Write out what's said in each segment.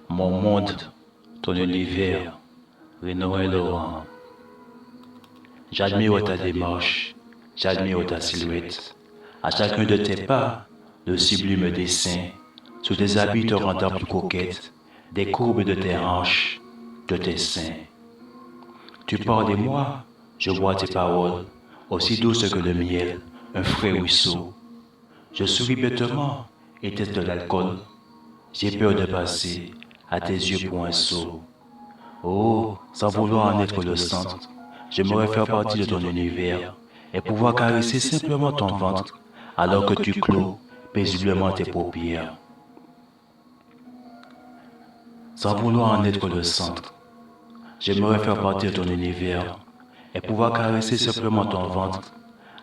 Mon monde, ton univers, Reno et Laurent. J'admire ta démarche, j'admire ta silhouette. À chacun de tes pas, le sublime dessin. Sous tes habits te rendant plus coquette, des courbes de tes hanches, de tes seins. Tu parles de moi, je bois tes paroles, aussi douces que le miel, un frais ruisseau. Je souris bêtement et teste de l'alcool. J'ai peur de passer à tes yeux pour un sot. Oh, sans vouloir en être le centre, j'aimerais faire partie de ton univers et pouvoir caresser simplement ton ventre alors que tu clôt paisiblement tes paupières. Sans vouloir en être le centre, j'aimerais faire partie de ton univers et pouvoir caresser simplement ton ventre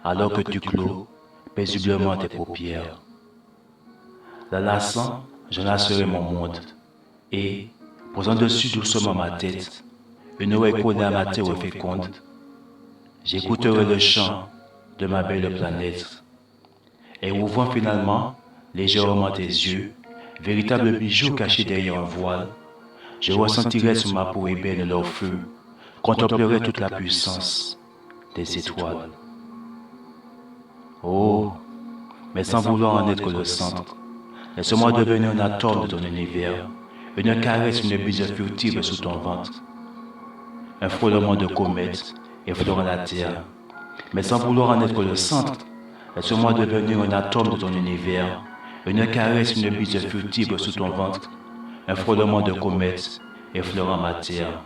alors que tu clôt paisiblement tes paupières. La lassant, j'enlacerai mon monde et, posant dessus doucement ma tête, une oreille collée à ma terre féconde, j'écouterai le chant de ma belle planète et ouvrant finalement légèrement tes yeux, véritable bijou caché derrière un voile, je ressentirai sur ma peau ébène leur feu, contemplerai toute la puissance des étoiles. Oh, mais sans vouloir en être le centre, laisse-moi devenir un atome de ton univers, une caresse, une bise furtive sous ton ventre, un frôlement de comètes effleurant la terre. Mais sans vouloir en être le centre, laisse-moi devenir un atome de ton univers, une caresse, une bise furtive sous ton ventre, un frôlement de comètes effleurant ma terre.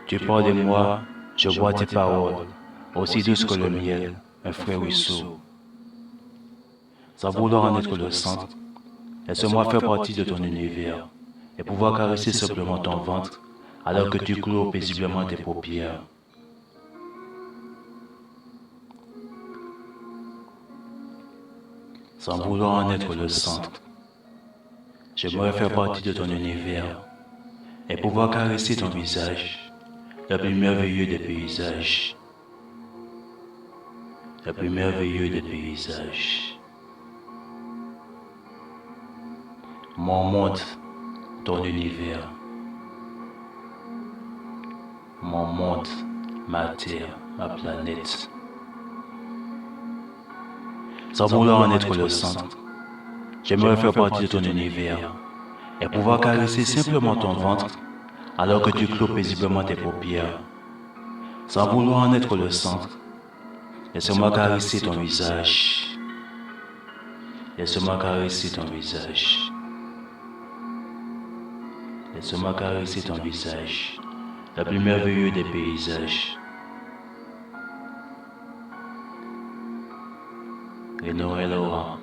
Tu parles de moi, je bois tes paroles, aussi douces que le miel, un frais ruisseau. Sans vouloir en être le centre, laisse-moi faire partie de ton univers et pouvoir caresser simplement ton ventre alors que tu clôt paisiblement tes paupières. Sans vouloir en être le centre, j'aimerais faire partie de ton univers et pouvoir caresser ton visage, le plus merveilleux des paysages. Le plus merveilleux des paysages. Mon monde, ton univers. Mon monde, ma terre, ma planète. Sans vouloir en être le centre, j'aimerais faire partie de ton univers et pouvoir caresser simplement ton ventre alors que tu clôt paisiblement tes paupières. Sans vouloir en être le centre, laisse-moi caresser ton visage. Laisse-moi caresser ton visage. Laisse-moi caresser ton visage, le plus merveilleux des paysages. Reno et Laurent.